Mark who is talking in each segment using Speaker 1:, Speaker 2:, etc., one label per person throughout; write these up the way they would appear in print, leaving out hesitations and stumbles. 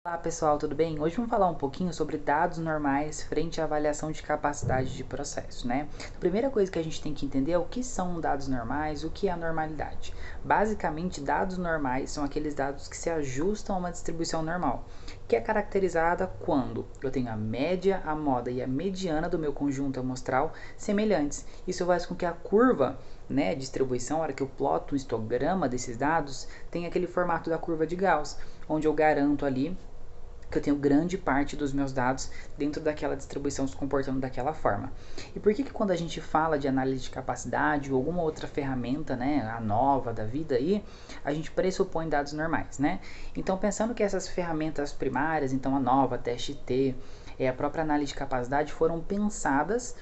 Speaker 1: Olá pessoal, tudo bem? Hoje vamos falar um pouquinho sobre dados normais frente à avaliação de capacidade de processo, né? A primeira coisa que a gente tem que entender é o que são dados normais, o que é a normalidade. Basicamente, dados normais são aqueles dados que se ajustam a uma distribuição normal, que é caracterizada quando eu tenho a média, a moda e a mediana do meu conjunto amostral semelhantes. Isso faz com que a curva, né, distribuição, a hora que eu ploto um histograma desses dados, tem aquele formato da curva de Gauss, onde eu garanto ali que eu tenho grande parte dos meus dados dentro daquela distribuição se comportando daquela forma. E por que quando a gente fala de análise de capacidade ou alguma outra ferramenta, né, a nova da vida aí, a gente pressupõe dados normais, né? Então pensando que essas ferramentas primárias, então a nova, a TST, a própria análise de capacidade foram pensadas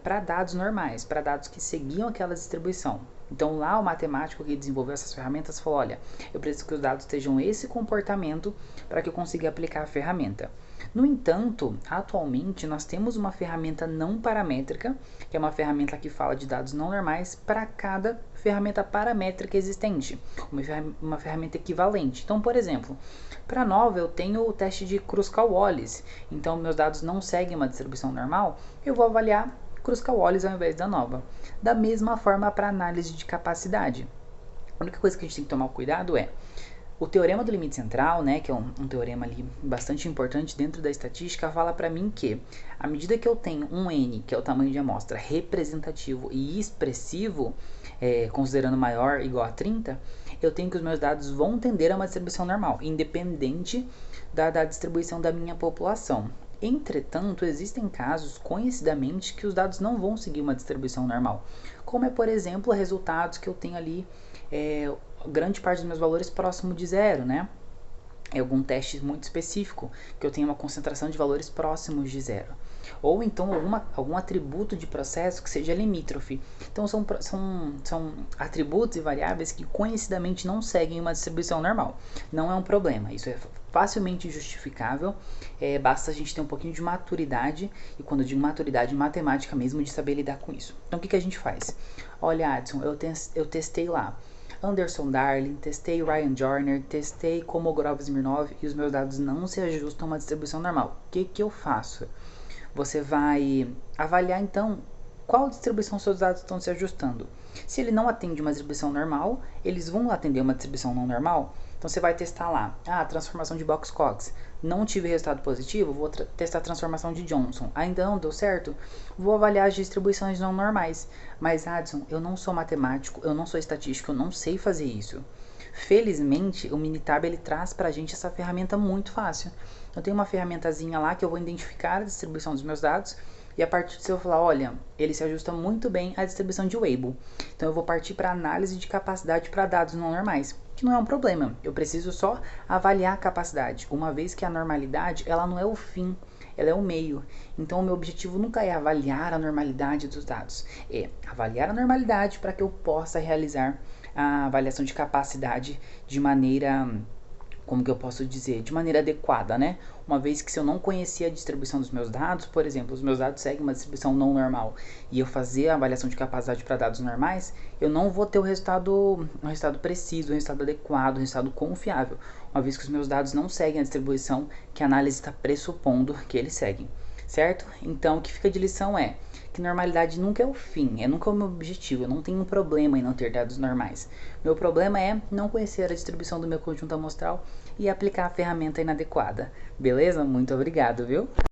Speaker 1: para dados normais, para dados que seguiam aquela distribuição. Então lá o matemático que desenvolveu essas ferramentas falou, olha, eu preciso que os dados estejam esse comportamento para que eu consiga aplicar a ferramenta. No entanto, atualmente nós temos uma ferramenta não paramétrica, que é uma ferramenta que fala de dados não normais para cada ferramenta paramétrica existente, uma ferramenta equivalente. Então, por exemplo, para nova eu tenho o teste de Kruskal-Wallis, então meus dados não seguem uma distribuição normal, eu vou avaliar Kruskal-Wallis ao invés da nova. Da mesma forma para análise de capacidade. A única coisa que a gente tem que tomar cuidado é o teorema do limite central, né, que é um teorema ali bastante importante dentro da estatística, fala para mim que à medida que eu tenho um n, que é o tamanho de amostra, representativo e expressivo, considerando maior ou igual a 30, eu tenho que os meus dados vão tender a uma distribuição normal, independente da distribuição da minha população. Entretanto, existem casos, conhecidamente, que os dados não vão seguir uma distribuição normal, como é, por exemplo, resultados que eu tenho ali, grande parte dos meus valores próximo de zero, né? É algum teste muito específico, que eu tenha uma concentração de valores próximos de zero. Ou então algum atributo de processo que seja limítrofe. Então são atributos e variáveis que conhecidamente não seguem uma distribuição normal. Não é um problema, isso é facilmente justificável, basta a gente ter um pouquinho de maturidade, e quando eu digo maturidade, matemática mesmo, de saber lidar com isso. Então o que a gente faz? Olha, Adson, eu testei lá Anderson Darling, testei Ryan Joyner, testei Kolmogorov Smirnov e os meus dados não se ajustam a uma distribuição normal. O que eu faço? Você vai avaliar então qual distribuição seus dados estão se ajustando. Se ele não atende uma distribuição normal, eles vão atender uma distribuição não normal. Então você vai testar lá, transformação de Box-Cox. Não tive resultado positivo, vou testar a transformação de Johnson. Ainda não deu certo? Vou avaliar as distribuições não normais. Mas, Adson, eu não sou matemático, eu não sou estatístico, eu não sei fazer isso. Felizmente, o Minitab ele traz pra gente essa ferramenta muito fácil. Eu tenho uma ferramentazinha lá que eu vou identificar a distribuição dos meus dados, e a partir disso eu vou falar, olha, ele se ajusta muito bem à distribuição de Weibull. Então eu vou partir para análise de capacidade para dados não normais, que não é um problema. Eu preciso só avaliar a capacidade, uma vez que a normalidade ela não é o fim, ela é o meio. Então o meu objetivo nunca é avaliar a normalidade dos dados, é avaliar a normalidade para que eu possa realizar a avaliação de capacidade de maneira, como que eu posso dizer, de maneira adequada, né? Uma vez que se eu não conhecia a distribuição dos meus dados, por exemplo, os meus dados seguem uma distribuição não normal, e eu fazer a avaliação de capacidade para dados normais, eu não vou ter um resultado preciso, um resultado adequado, um resultado confiável, uma vez que os meus dados não seguem a distribuição que a análise está pressupondo que eles seguem, certo? Então, o que fica de lição é que normalidade nunca é o fim, nunca o meu objetivo, eu não tenho um problema em não ter dados normais. Meu problema é não conhecer a distribuição do meu conjunto amostral e aplicar a ferramenta inadequada. Beleza? Muito obrigado, viu?